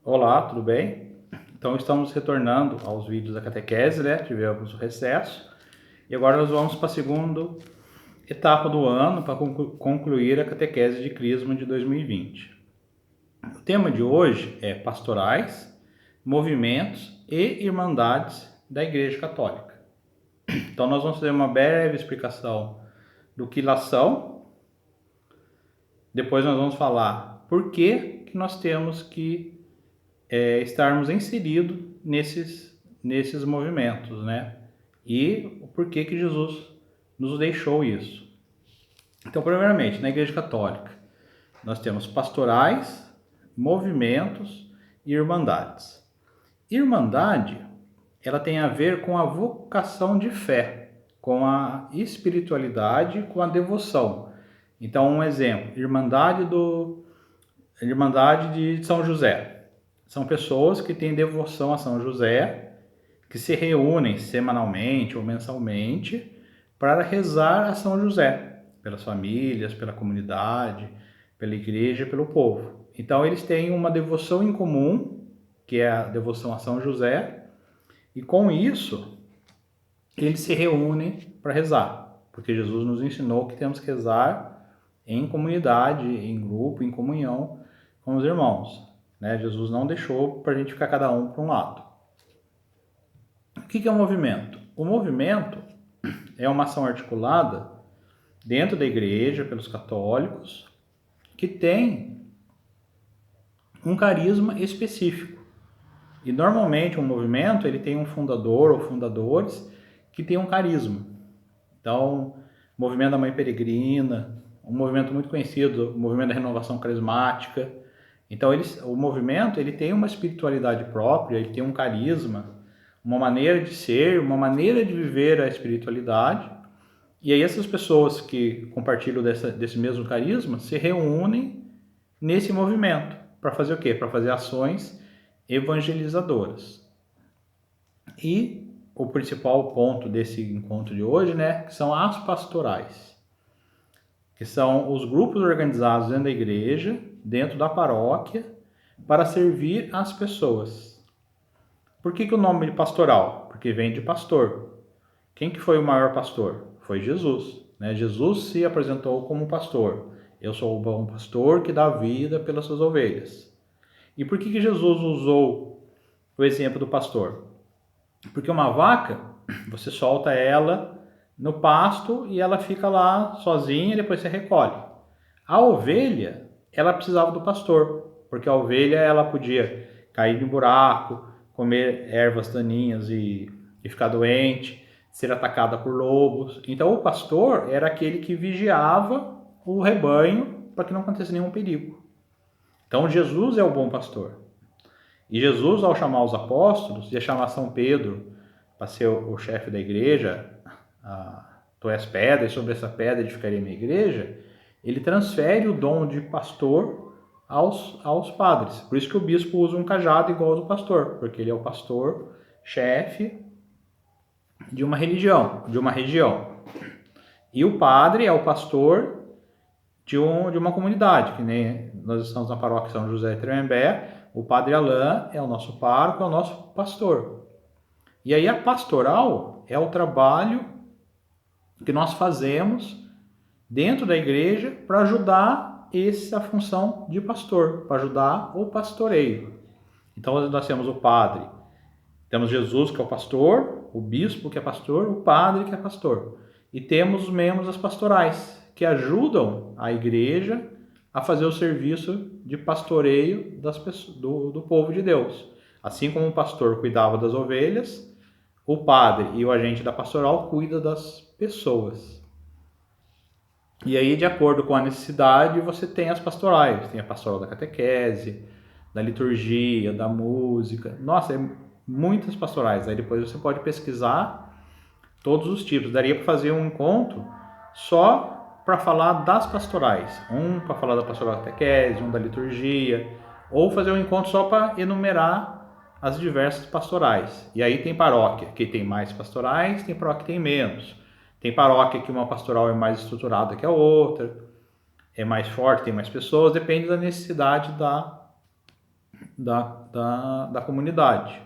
Olá, tudo bem? Então estamos retornando aos vídeos da catequese, né? Tivemos o recesso e agora nós vamos para a segunda etapa do ano para concluir a catequese de Crisma de 2020. O tema de hoje é pastorais, movimentos e irmandades da Igreja Católica. Então nós vamos fazer uma breve explicação do que elas são. Depois nós vamos falar por que nós temos que estarmos inseridos nesses movimentos, né? E o porquê que Jesus nos deixou isso. Então, primeiramente, na Igreja Católica, nós temos pastorais, movimentos e irmandades. Irmandade, ela tem a ver com a vocação de fé, com a espiritualidade, com a devoção. Então, um exemplo, Irmandade de São José. São pessoas que têm devoção a São José, que se reúnem semanalmente ou mensalmente para rezar a São José, pelas famílias, pela comunidade, pela igreja, pelo povo. Então eles têm uma devoção em comum, que é a devoção a São José, e com isso eles se reúnem para rezar, porque Jesus nos ensinou que temos que rezar em comunidade, em grupo, em comunhão com os irmãos. Né? Jesus não deixou para a gente ficar cada um para um lado. O que é um movimento? O movimento é uma ação articulada dentro da igreja, pelos católicos, que tem um carisma específico. E normalmente um movimento ele tem um fundador ou fundadores que tem um carisma. Então, o movimento da Mãe Peregrina, um movimento muito conhecido, o movimento da Renovação Carismática. Então, o movimento ele tem uma espiritualidade própria, ele tem um carisma, uma maneira de ser, uma maneira de viver a espiritualidade. E aí essas pessoas que compartilham desse mesmo carisma se reúnem nesse movimento. Para fazer o quê? Para fazer ações evangelizadoras. E o principal ponto desse encontro de hoje, né, que são as pastorais, que são os grupos organizados dentro da igreja, dentro da paróquia, para servir as pessoas. Por que o nome de pastoral? Porque vem de pastor. Quem que foi o maior pastor? Foi Jesus. Né? Jesus se apresentou como pastor. Eu sou o bom pastor que dá vida pelas suas ovelhas. E por que Jesus usou o exemplo do pastor? Porque uma vaca, você solta ela no pasto e ela fica lá sozinha e depois você recolhe. A ovelha, ela precisava do pastor, porque a ovelha ela podia cair em buraco, comer ervas daninhas e ficar doente, ser atacada por lobos. Então o pastor era aquele que vigiava o rebanho para que não acontecesse nenhum perigo. Então Jesus é o bom pastor. E Jesus, ao chamar os apóstolos, ia chamar São Pedro para ser o chefe da igreja, tu és pedra e sobre essa pedra edificarei minha igreja, ele transfere o dom de pastor aos padres. Por isso que o bispo usa um cajado igual ao do pastor, porque ele é o pastor, chefe de uma religião, de uma região. E o padre é o pastor de uma comunidade, que nem nós estamos na paróquia São José de Tremembé, o padre Alain é o nosso pároco, é o nosso pastor. E aí a pastoral é o trabalho que nós fazemos dentro da igreja para ajudar essa função de pastor, para ajudar o pastoreio. Então nós temos o padre, temos Jesus que é o pastor, o bispo que é pastor, o padre que é pastor. E temos os membros das pastorais, que ajudam a igreja a fazer o serviço de pastoreio do povo de Deus. Assim como o pastor cuidava das ovelhas, o padre e o agente da pastoral cuida das pessoas. E aí, de acordo com a necessidade, você tem as pastorais. Tem a pastoral da catequese, da liturgia, da música. Nossa, muitas pastorais. Aí depois você pode pesquisar todos os tipos. Daria para fazer um encontro só para falar das pastorais. Um para falar da pastoral da catequese, um da liturgia. Ou fazer um encontro só para enumerar as diversas pastorais. E aí tem paróquia que tem mais pastorais, tem paróquia que tem menos. Tem paróquia que uma pastoral é mais estruturada que a outra, é mais forte, tem mais pessoas, depende da necessidade da comunidade,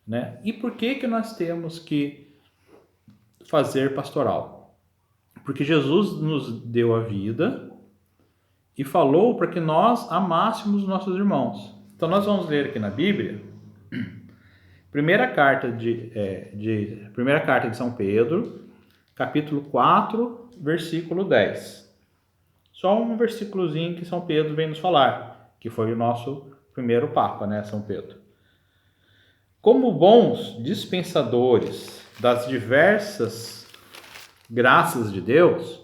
né? E por que nós temos que fazer pastoral? Porque Jesus nos deu a vida e falou para que nós amássemos nossos irmãos. Então nós vamos ler aqui na Bíblia, primeira carta de São Pedro, capítulo 4, versículo 10. Só um versículozinho que São Pedro vem nos falar, que foi o nosso primeiro Papa, né, São Pedro. Como bons dispensadores das diversas graças de Deus,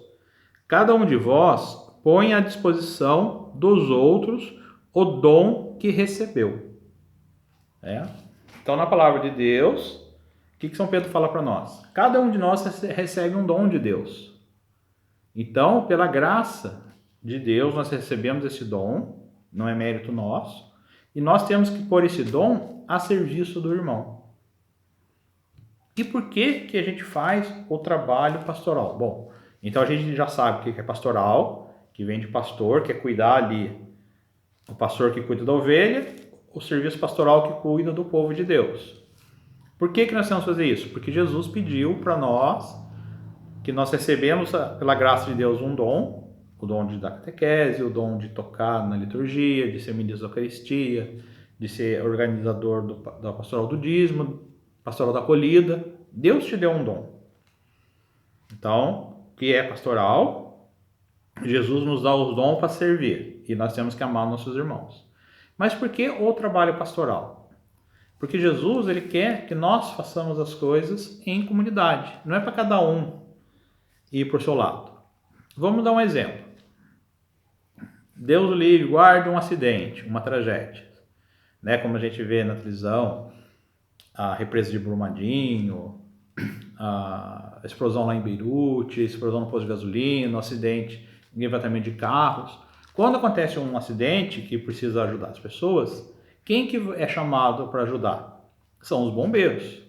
cada um de vós põe à disposição dos outros o dom que recebeu. Então, na palavra de Deus, o que São Pedro fala para nós? Cada um de nós recebe um dom de Deus. Então, pela graça de Deus, nós recebemos esse dom, não é mérito nosso, e nós temos que pôr esse dom a serviço do irmão. E por que a gente faz o trabalho pastoral? Bom, então a gente já sabe o que é pastoral, que vem de pastor, que é cuidar ali, o pastor que cuida da ovelha, o serviço pastoral que cuida do povo de Deus. Por que nós temos que fazer isso? Porque Jesus pediu para nós, que nós recebemos pela graça de Deus um dom, o dom de dar catequese, o dom de tocar na liturgia, de ser ministro da Eucaristia, de ser organizador da pastoral do dízimo, pastoral da acolhida. Deus te deu um dom. Então, o que é pastoral? Jesus nos dá os dons para servir e nós temos que amar nossos irmãos. Mas por que o trabalho pastoral? Porque Jesus, ele quer que nós façamos as coisas em comunidade. Não é para cada um ir por seu lado. Vamos dar um exemplo. Deus o livre, guarde um acidente, uma tragédia. Né? Como a gente vê na televisão, a represa de Brumadinho, a explosão lá em Beirute, a explosão no posto de gasolina, o acidente em levantamento de carros. Quando acontece um acidente que precisa ajudar as pessoas, quem que é chamado para ajudar? São os bombeiros.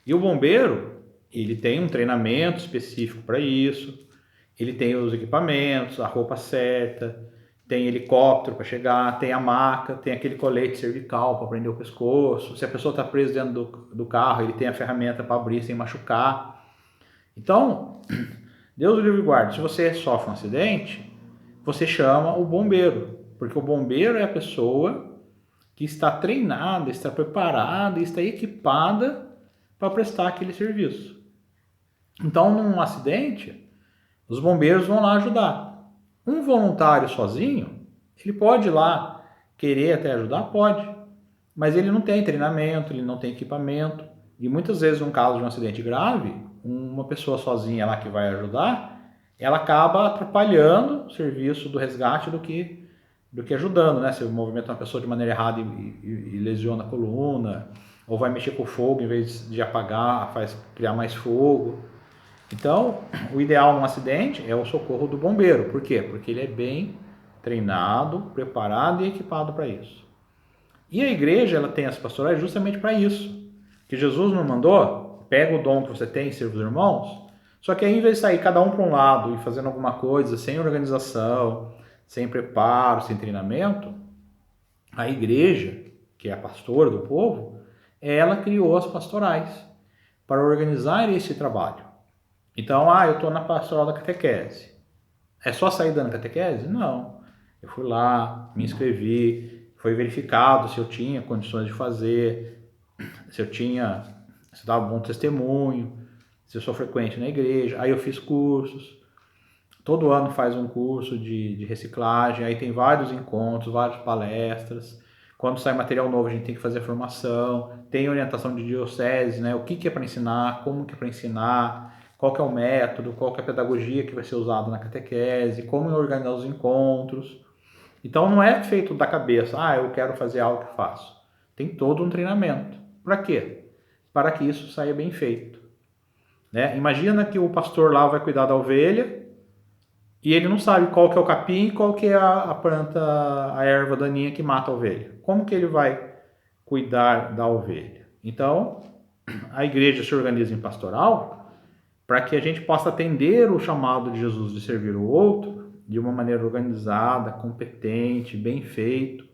E o bombeiro, ele tem um treinamento específico para isso, ele tem os equipamentos, a roupa certa, tem helicóptero para chegar, tem a maca, tem aquele colete cervical para prender o pescoço. Se a pessoa está presa dentro do carro, ele tem a ferramenta para abrir sem machucar. Então, Deus o livre e guarde, se você sofre um acidente, você chama o bombeiro, porque o bombeiro é a pessoa que está treinada, está preparada, está equipada para prestar aquele serviço. Então, num acidente, os bombeiros vão lá ajudar. Um voluntário sozinho, ele pode ir lá querer até ajudar? Pode. Mas ele não tem treinamento, ele não tem equipamento. E muitas vezes, num caso de um acidente grave, uma pessoa sozinha lá que vai ajudar, ela acaba atrapalhando o serviço do resgate do que ajudando, né? Se movimenta uma pessoa de maneira errada e lesiona a coluna, ou vai mexer com o fogo em vez de apagar, faz criar mais fogo. Então, o ideal num acidente é o socorro do bombeiro. Por quê? Porque ele é bem treinado, preparado e equipado para isso. E a igreja, ela tem as pastorais justamente para isso. Que Jesus nos mandou, pega o dom que você tem e serve os irmãos, só que aí, em vez de sair cada um para um lado e fazendo alguma coisa sem organização, sem preparo, sem treinamento, a igreja, que é a pastora do povo, ela criou as pastorais para organizar esse trabalho. Então, eu estou na pastoral da catequese. É só sair dando catequese? Não. Eu fui lá, me inscrevi, foi verificado se eu tinha condições de fazer, se eu dava bom testemunho, se eu sou frequente na igreja. Aí eu fiz cursos. Todo ano faz um curso de reciclagem, aí tem vários encontros, várias palestras. Quando sai material novo, a gente tem que fazer a formação, tem orientação de diocese, né? O que é para ensinar, como que é para ensinar, qual que é o método, qual que é a pedagogia que vai ser usada na catequese, como organizar os encontros. Então não é feito da cabeça, eu quero fazer algo que faço. Tem todo um treinamento. Para quê? Para que isso saia bem feito. Né? Imagina que o pastor lá vai cuidar da ovelha e ele não sabe qual que é o capim e qual que é a planta, a erva daninha que mata a ovelha. Como que ele vai cuidar da ovelha? Então, a igreja se organiza em pastoral para que a gente possa atender o chamado de Jesus de servir o outro de uma maneira organizada, competente, bem feito,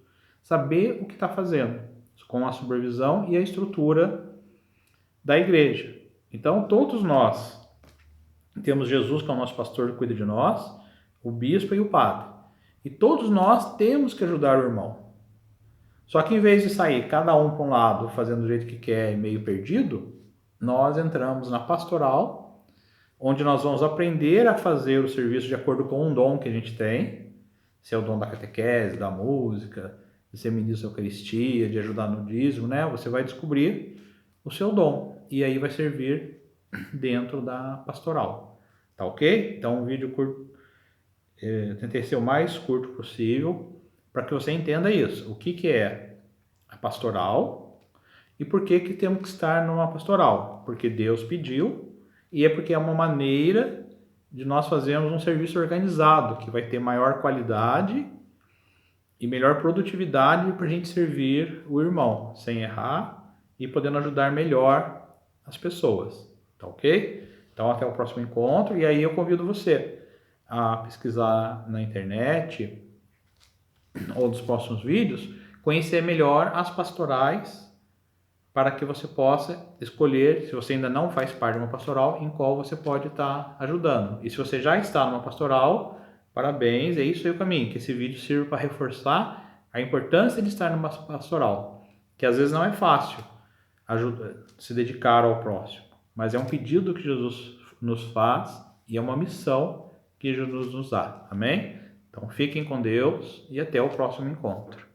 saber o que está fazendo, com a supervisão e a estrutura da igreja. Então, todos nós temos Jesus, que é o nosso pastor que cuida de nós, o bispo e o padre. E todos nós temos que ajudar o irmão. Só que em vez de sair cada um para um lado, fazendo do jeito que quer e meio perdido, nós entramos na pastoral, onde nós vamos aprender a fazer o serviço de acordo com um dom que a gente tem, se é o dom da catequese, da música, de ser ministro da Eucaristia, de ajudar no dízimo, né? Você vai descobrir o seu dom e aí vai servir dentro da pastoral, tá ok? Então, um vídeo curto, tentei ser o mais curto possível para que você entenda isso. O que é a pastoral e por que temos que estar numa pastoral? Porque Deus pediu e é porque é uma maneira de nós fazermos um serviço organizado, que vai ter maior qualidade e melhor produtividade para a gente servir o irmão, sem errar e podendo ajudar melhor as pessoas, tá ok? Então até o próximo encontro e aí eu convido você a pesquisar na internet ou nos próximos vídeos, conhecer melhor as pastorais para que você possa escolher, se você ainda não faz parte de uma pastoral, em qual você pode estar ajudando. E se você já está numa pastoral, parabéns, é isso aí o caminho, que esse vídeo sirva para reforçar a importância de estar numa pastoral, que às vezes não é fácil se dedicar ao próximo, mas é um pedido que Jesus nos faz e é uma missão que Jesus nos dá, amém? Então fiquem com Deus e até o próximo encontro.